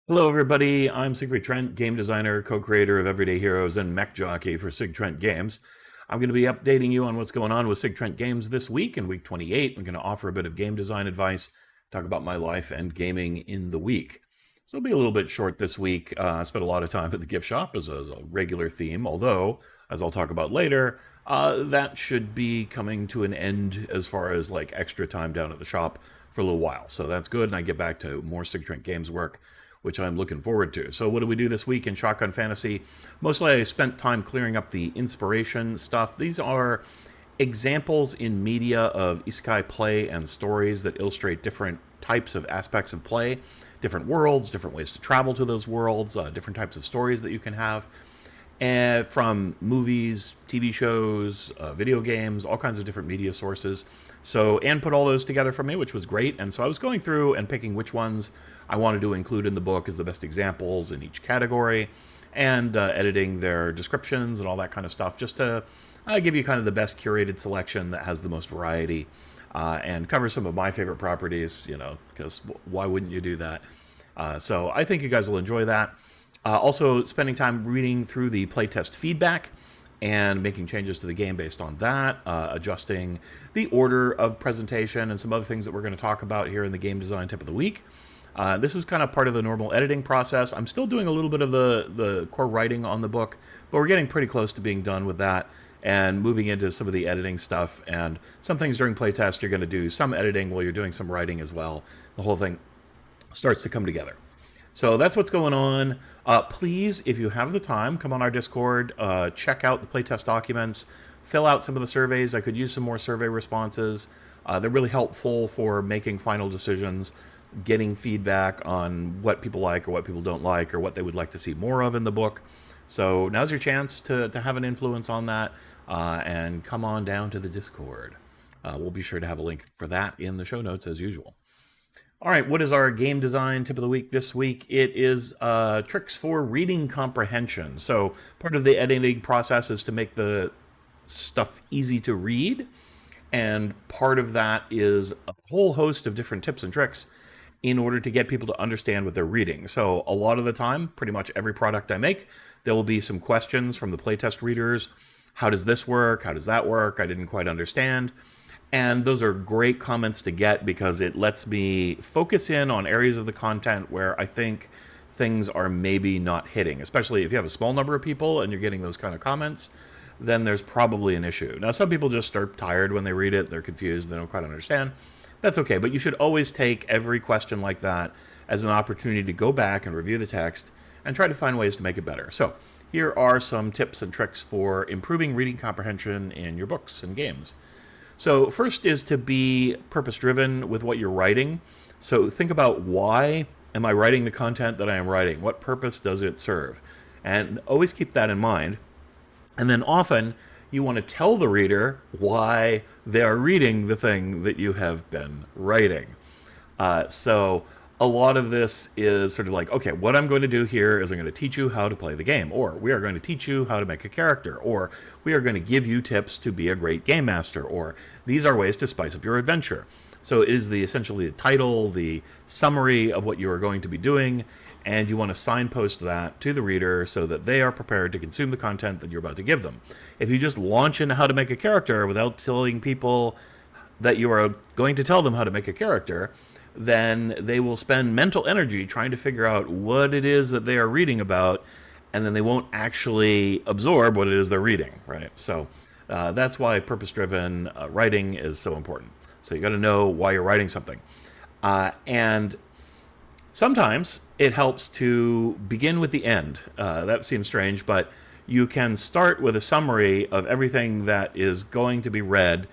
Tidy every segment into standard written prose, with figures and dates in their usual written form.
Hello, everybody. I'm Siegfried Trent, game designer, co-creator of Everyday Heroes, and mech jockey for Sig Trent Games. I'm going to be updating you on what's going on with Sig Trent Games this week. In week 28, I'm going to offer a bit of game design advice, talk about my life and gaming in the week. So it'll be a little bit short this week. I spent a lot of time at the gift shop as a regular theme, although, as I'll talk about later, that should be coming to an end as far as like extra time down at the shop for a little while. So that's good, and I get back to more Sig Trent Games work, which I'm looking forward to. So what do we do this week in Shotgun Fantasy? Mostly I spent time clearing up the inspiration stuff. These are examples in media of isekai play and stories that illustrate different types of aspects of play, different worlds, different ways to travel to those worlds, different types of stories that you can have. And from movies, TV shows, video games, all kinds of different media sources. So Anne put all those together for me, which was great. And so I was going through and picking which ones I wanted to include in the book as the best examples in each category, and editing their descriptions and all that kind of stuff, just to give you kind of the best curated selection that has the most variety, and cover some of my favorite properties, because why wouldn't you do that? So I think you guys will enjoy that. Also, spending time reading through the playtest feedback and making changes to the game based on that, adjusting the order of presentation and some other things that we're going to talk about here in the game design tip of the week. This is kind of part of the normal editing process. I'm still doing a little bit of the core writing on the book, but we're getting pretty close to being done with that and moving into some of the editing stuff. And some things during playtest, you're going to do some editing while you're doing some writing as well. The whole thing starts to come together. So that's what's going on. Please, if you have the time, come on our Discord, check out the playtest documents, fill out some of the surveys. I could use some more survey responses. They're really helpful for making final decisions, getting feedback on what people like or what people don't like or what they would like to see more of in the book. So now's your chance to have an influence on that, and come on down to the Discord. We'll be sure to have a link for that in the show notes as usual. All right, what is our game design tip of the week this week? It is tricks for reading comprehension. So part of the editing process is to make the stuff easy to read, and part of that is a whole host of different tips and tricks in order to get people to understand what they're reading. So a lot of the time, pretty much every product I make, there will be some questions from the playtest readers. How does this work? How does that work? I didn't quite understand. And those are great comments to get because it lets me focus in on areas of the content where I think things are maybe not hitting, especially if you have a small number of people and you're getting those kind of comments, then there's probably an issue. Now, some people just are tired when they read it, they're confused, they don't quite understand. That's okay, but you should always take every question like that as an opportunity to go back and review the text and try to find ways to make it better. So here are some tips and tricks for improving reading comprehension in your books and games. So first is to be purpose-driven with what you're writing. So think about, why am I writing the content that I am writing? What purpose does it serve? And always keep that in mind. And then often you want to tell the reader why they are reading the thing that you have been writing. So a lot of this is sort of like, okay, what I'm going to do here is I'm going to teach you how to play the game, or we are going to teach you how to make a character, or we are going to give you tips to be a great game master, or these are ways to spice up your adventure. So it is essentially the title, the summary of what you are going to be doing, and you want to signpost that to the reader so that they are prepared to consume the content that you're about to give them. If you just launch into how to make a character without telling people that you are going to tell them how to make a character, then they will spend mental energy trying to figure out what it is that they are reading about, and then they won't actually absorb what it is they're reading, right? So that's why purpose-driven writing is so important. So you got to know why you're writing something. And sometimes it helps to begin with the end. That seems strange, but you can start with a summary of everything that is going to be read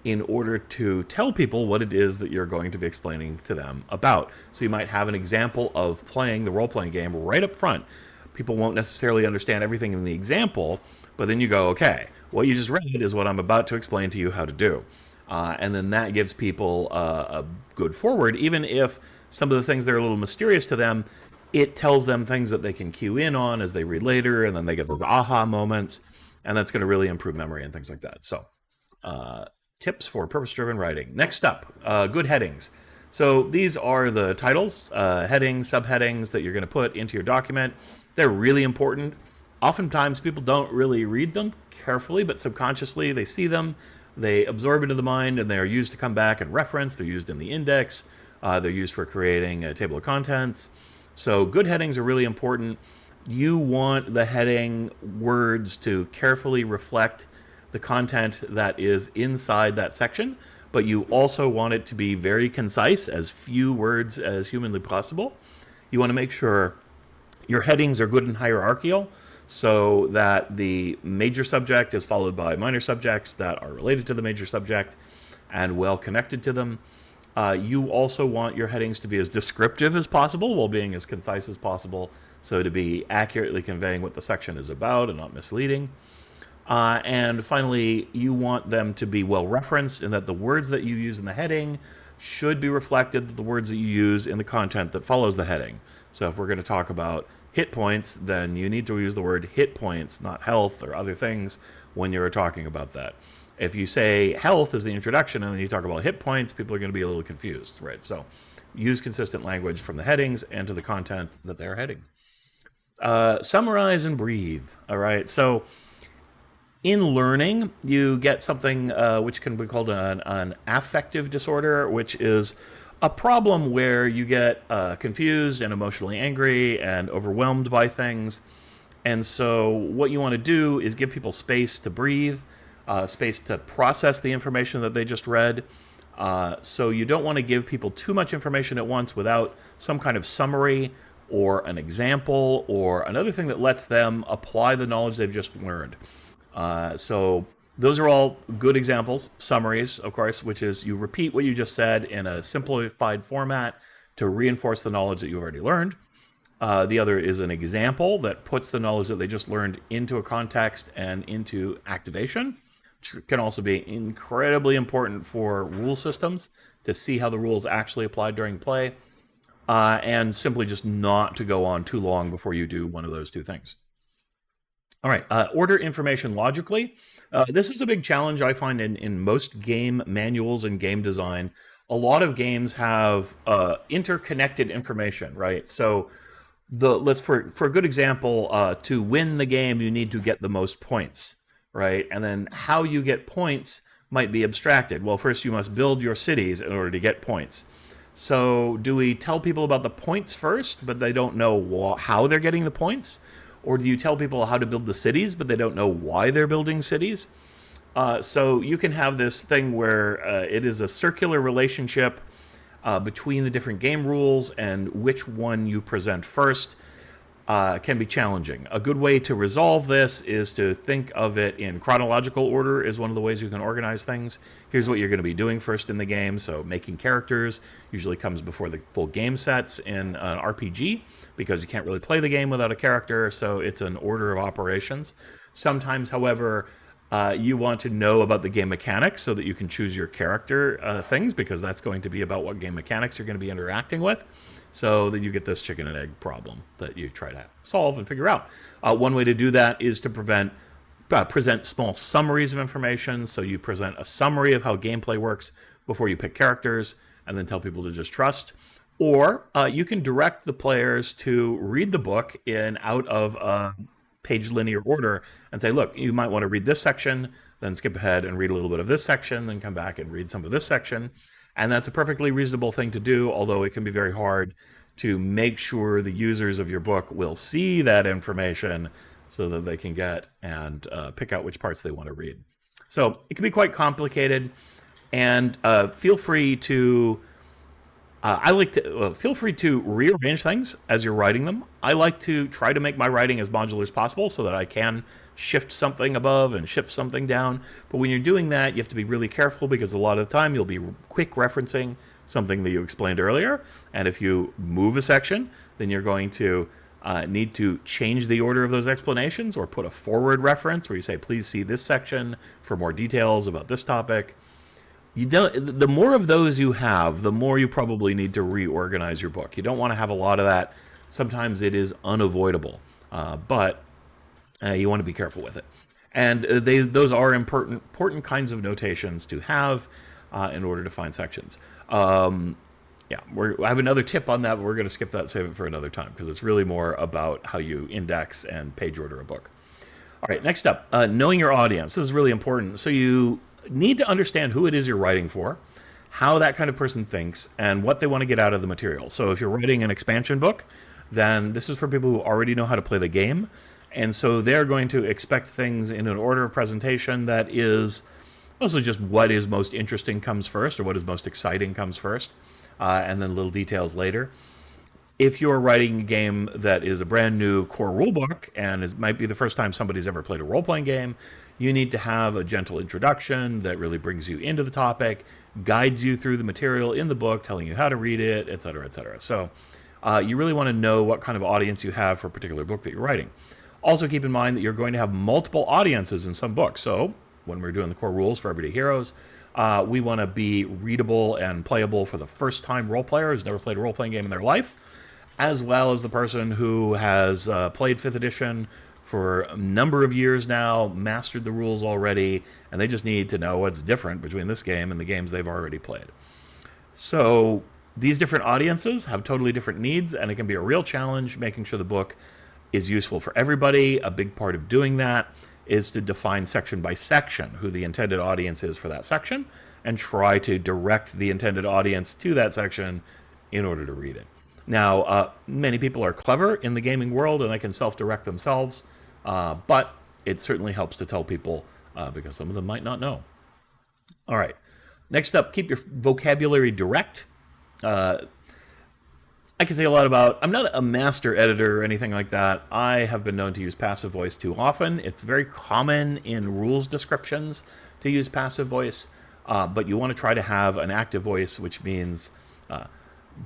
in order to tell people what it is that you're going to be explaining to them about. So you might have an example of playing the role-playing game right up front. People won't necessarily understand everything in the example, but then you go, okay, what you just read is what I'm about to explain to you how to do. And then that gives people a good forward, even if some of the things that are a little mysterious to them, it tells them things that they can cue in on as they read later, and then they get those aha moments, and that's going to really improve memory and things like that. So tips for purpose-driven writing. Next up, good headings. So these are the titles, headings, subheadings that you're going to put into your document. They're really important. Oftentimes people don't really read them carefully, but subconsciously they see them, they absorb into the mind, and they are used to come back and reference. They're used in the index. They're used for creating a table of contents. So good headings are really important. You want the heading words to carefully reflect the content that is inside that section, but you also want it to be very concise, as few words as humanly possible. You want to make sure your headings are good and hierarchical, so that the major subject is followed by minor subjects that are related to the major subject and well connected to them. You also want your headings to be as descriptive as possible while being as concise as possible, so to be accurately conveying what the section is about and not misleading. And finally, you want them to be well referenced, and that the words that you use in the heading should be reflected the words that you use in the content that follows the heading. So if we're going to talk about hit points, then you need to use the word hit points, not health or other things, when you're talking about that. If you say health is the introduction and then you talk about hit points, people are going to be a little confused, right? So use consistent language from the headings and to the content that they're heading. Summarize and breathe, all right? So in learning, you get something which can be called an affective disorder, which is a problem where you get confused and emotionally angry and overwhelmed by things. And so what you want to do is give people space to breathe, space to process the information that they just read. So you don't want to give people too much information at once without some kind of summary or an example or another thing that lets them apply the knowledge they've just learned. So those are all good examples, summaries, of course, which is you repeat what you just said in a simplified format to reinforce the knowledge that you already learned. The other is an example that puts the knowledge that they just learned into a context and into activation, which can also be incredibly important for rule systems to see how the rules actually applied during play, and simply just not to go on too long before you do one of those two things. All right, order information logically. This is a big challenge I find in most game manuals and game design. A lot of games have interconnected information, right? So for a good example, to win the game, you need to get the most points, right? And then how you get points might be abstracted. Well, first you must build your cities in order to get points. So do we tell people about the points first, but they don't know how they're getting the points? Or do you tell people how to build the cities, but they don't know why they're building cities? So you can have this thing where it is a circular relationship between the different game rules, and which one you present first can be challenging. A good way to resolve this is to think of it in chronological order is one of the ways you can organize things. Here's what you're going to be doing first in the game. So making characters usually comes before the full game sets in an RPG, because you can't really play the game without a character, so it's an order of operations. Sometimes, however, you want to know about the game mechanics so that you can choose your character things, because that's going to be about what game mechanics you're going to be interacting with, so that you get this chicken and egg problem that you try to solve and figure out. One way to do that is to present small summaries of information. So you present a summary of how gameplay works before you pick characters, and then tell people to just trust. Or you can direct the players to read the book in out of a page linear order and say, look, you might want to read this section, then skip ahead and read a little bit of this section, then come back and read some of this section. And that's a perfectly reasonable thing to do, although it can be very hard to make sure the users of your book will see that information so that they can get and pick out which parts they want to read. So it can be quite complicated, and feel free to feel free to rearrange things as you're writing them. I like to try to make my writing as modular as possible so that I can shift something above and shift something down. But when you're doing that, you have to be really careful, because a lot of the time you'll be quick referencing something that you explained earlier. And if you move a section, then you're going to need to change the order of those explanations, or put a forward reference where you say, please see this section for more details about this topic. The more of those you have, the more you probably need to reorganize your book. You don't want to have a lot of that. Sometimes it is unavoidable, but you want to be careful with it. And those are important kinds of notations to have in order to find sections. Yeah, I have another tip on that, but we're going to skip that, save it for another time, because it's really more about how you index and page order a book. All right, next up, knowing your audience. This is really important. So you need to understand who it is you're writing for, how that kind of person thinks, and what they want to get out of the material. So if you're writing an expansion book, then this is for people who already know how to play the game. And so they're going to expect things in an order of presentation that is mostly just what is most interesting comes first, or what is most exciting comes first, and then little details later. If you're writing a game that is a brand new core rulebook, and it might be the first time somebody's ever played a role-playing game, you need to have a gentle introduction that really brings you into the topic, guides you through the material in the book, telling you how to read it, etc., etc. So you really want to know what kind of audience you have for a particular book that you're writing. Also keep in mind that you're going to have multiple audiences in some books. So when we're doing the core rules for Everyday Heroes, we want to be readable and playable for the first-time role player who's never played a role-playing game in their life, as well as the person who has played 5th edition for a number of years now, mastered the rules already, and they just need to know what's different between this game and the games they've already played. So these different audiences have totally different needs, and it can be a real challenge making sure the book is useful for everybody. A big part of doing that is to define section by section who the intended audience is for that section, and try to direct the intended audience to that section in order to read it. Now, many people are clever in the gaming world and they can self-direct themselves, but it certainly helps to tell people because some of them might not know. All right. Next up, keep your vocabulary direct. I can say a lot about, I'm not a master editor or anything like that. I have been known to use passive voice too often. It's very common in rules descriptions to use passive voice, but you want to try to have an active voice, which means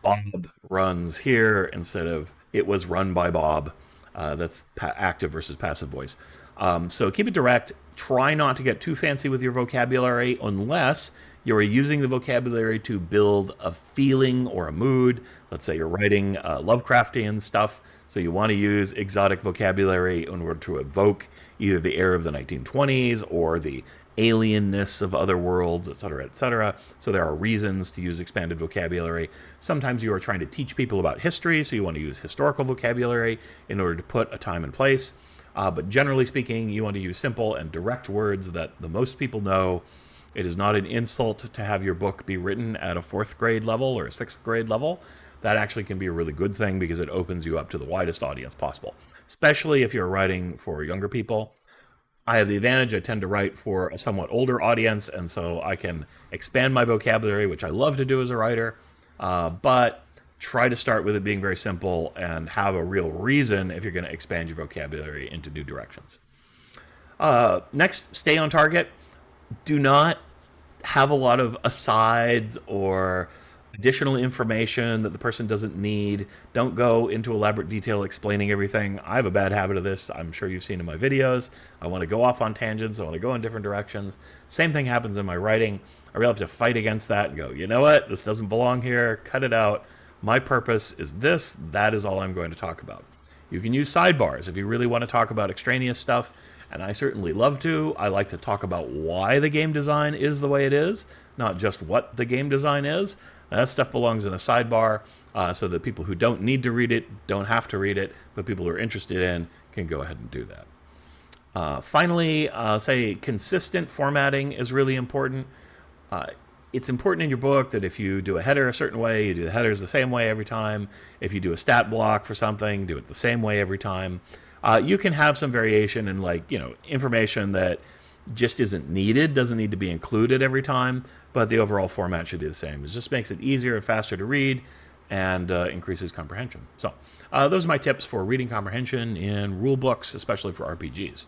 Bob runs here instead of it was run by Bob. That's active versus passive voice. So keep it direct. Try not to get too fancy with your vocabulary unless you're using the vocabulary to build a feeling or a mood. Let's say you're writing Lovecraftian stuff, so you want to use exotic vocabulary in order to evoke either the air of the 1920s or the alienness of other worlds, etc., etc. So there are reasons to use expanded vocabulary. Sometimes you are trying to teach people about history, so you want to use historical vocabulary in order to put a time and place. But generally speaking, you want to use simple and direct words that the most people know. It is not an insult to have your book be written at a 4th grade level or a 6th grade level. That actually can be a really good thing because it opens you up to the widest audience possible, especially if you're writing for younger people. I have the advantage, I tend to write for a somewhat older audience, and so I can expand my vocabulary, which I love to do as a writer, but try to start with it being very simple and have a real reason if you're going to expand your vocabulary into new directions. Next, stay on target. Do not have a lot of asides or additional information that the person doesn't need. Don't go into elaborate detail explaining everything. I have a bad habit of this. I'm sure you've seen in my videos. I want to go off on tangents. I want to go in different directions. Same thing happens in my writing. I really have to fight against that and go, you know what? This doesn't belong here. Cut it out. My purpose is this. That is all I'm going to talk about. You can use sidebars if you really want to talk about extraneous stuff, and I certainly love to. I like to talk about why the game design is the way it is, not just what the game design is. That stuff belongs in a sidebar so that people who don't need to read it don't have to read it, but people who are interested in can go ahead and do that. Finally, say consistent formatting is really important. It's important in your book that if you do a header a certain way, you do the headers the same way every time. If you do a stat block for something, do it the same way every time. You can have some variation in, like, information that just isn't needed, doesn't need to be included every time, but the overall format should be the same. It just makes it easier and faster to read and increases comprehension. So those are my tips for reading comprehension in rule books, especially for RPGs.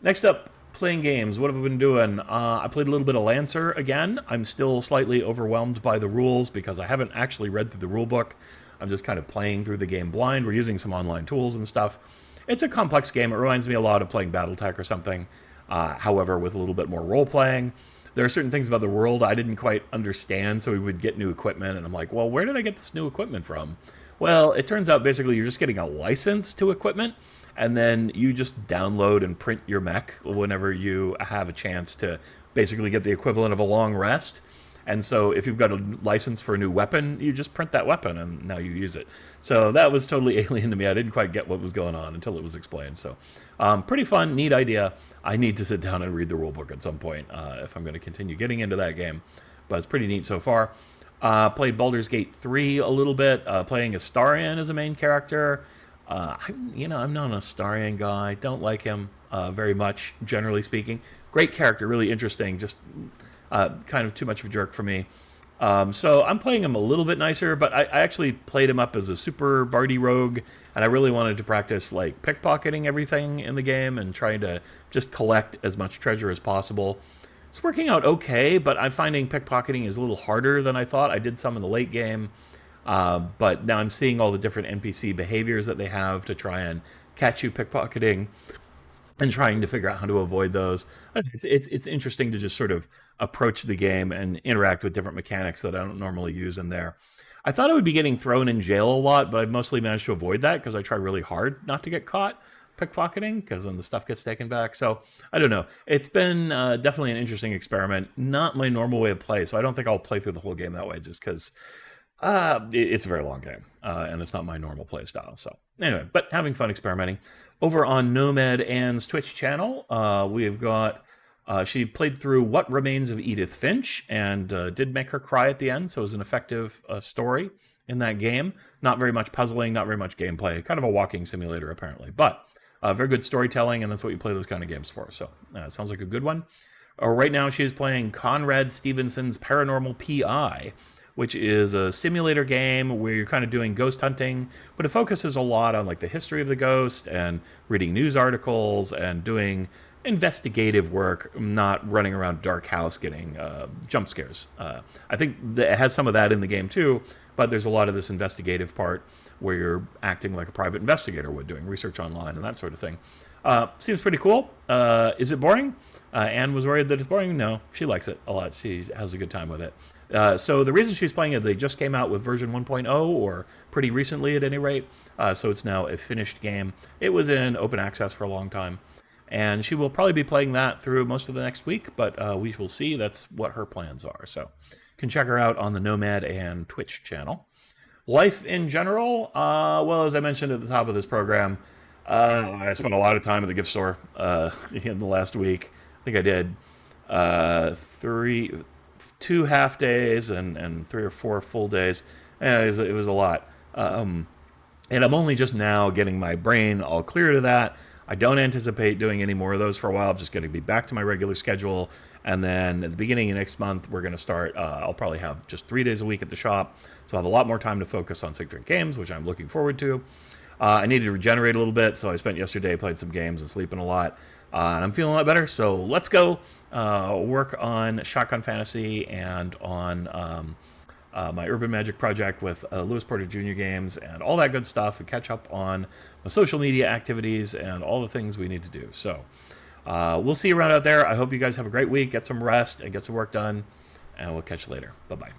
Next up, playing games. What have I been doing? I played a little bit of Lancer again. I'm still slightly overwhelmed by the rules because I haven't actually read through the rule book. I'm just kind of playing through the game blind. We're using some online tools and stuff. It's a complex game. It reminds me a lot of playing BattleTech or something. However, with a little bit more role-playing. There are certain things about the world I didn't quite understand, so we would get new equipment, and I'm like, well, where did I get this new equipment from? Well, it turns out basically you're just getting a license to equipment, and then you just download and print your mech whenever you have a chance to basically get the equivalent of a long rest. And so if you've got a license for a new weapon, you just print that weapon and now you use it. So that was totally alien to me. I didn't quite get what was going on until it was explained. So pretty fun, neat idea. I need to sit down and read the rulebook at some point if I'm going to continue getting into that game. But it's pretty neat so far. Played Baldur's Gate 3 a little bit, playing Astarion as a main character. I'm not an Astarion guy. Don't like him very much, generally speaking. Great character, really interesting, just kind of too much of a jerk for me. So I'm playing him a little bit nicer, but I actually played him up as a super bardy rogue, and I really wanted to practice like pickpocketing everything in the game and trying to just collect as much treasure as possible. It's working out okay, but I'm finding pickpocketing is a little harder than I thought. I did some in the late game, but now I'm seeing all the different NPC behaviors that they have to try and catch you pickpocketing and trying to figure out how to avoid those. It's interesting to just sort of approach the game and interact with different mechanics that I don't normally use in there. I thought I would be getting thrown in jail a lot, but I've mostly managed to avoid that because I try really hard not to get caught pickpocketing because then the stuff gets taken back. So I don't know. It's been definitely an interesting experiment. Not my normal way of play, so I don't think I'll play through the whole game that way just because it's a very long game and it's not my normal play style. So anyway, but having fun experimenting. Over on Nomad Ann's Twitch channel, we've got she played through What Remains of Edith Finch and did make her cry at the end, so it was an effective story in that game. Not very much puzzling, not very much gameplay. Kind of a walking simulator, apparently. But very good storytelling, and that's what you play those kind of games for. So it sounds like a good one. Right now, she is playing Conrad Stevenson's Paranormal PI, which is a simulator game where you're kind of doing ghost hunting, but it focuses a lot on like the history of the ghost and reading news articles and doing investigative work, not running around dark house getting jump scares. I think that it has some of that in the game too, but there's a lot of this investigative part where you're acting like a private investigator would, doing research online and that sort of thing. Seems pretty cool. Is it boring? Anne was worried that it's boring. No, she likes it a lot. She has a good time with it. So the reason she's playing it, they just came out with version 1.0, or pretty recently at any rate. So it's now a finished game. It was in open access for a long time. And she will probably be playing that through most of the next week, but we will see. That's what her plans are. So you can check her out on the Nomad and Twitch channel. Life in general, well, as I mentioned at the top of this program, I spent a lot of time at the gift store in the last week. I think I did 2 half days and 3 or 4 full days. And it was a lot. And I'm only just now getting my brain all clear to that. I don't anticipate doing any more of those for a while. I'm just going to be back to my regular schedule. And then at the beginning of next month, we're going to start. I'll probably have just 3 days a week at the shop. So I'll have a lot more time to focus on Sig Drink Games, which I'm looking forward to. I needed to regenerate a little bit, so I spent yesterday playing some games and sleeping a lot. And I'm feeling a lot better, so let's go work on Shotgun Fantasy and on my Urban Magic project with Lewis Porter Jr. games and all that good stuff, and catch up on my social media activities and all the things we need to do. So we'll see you around out there. I hope you guys have a great week, get some rest, and get some work done, and we'll catch you later. Bye-bye.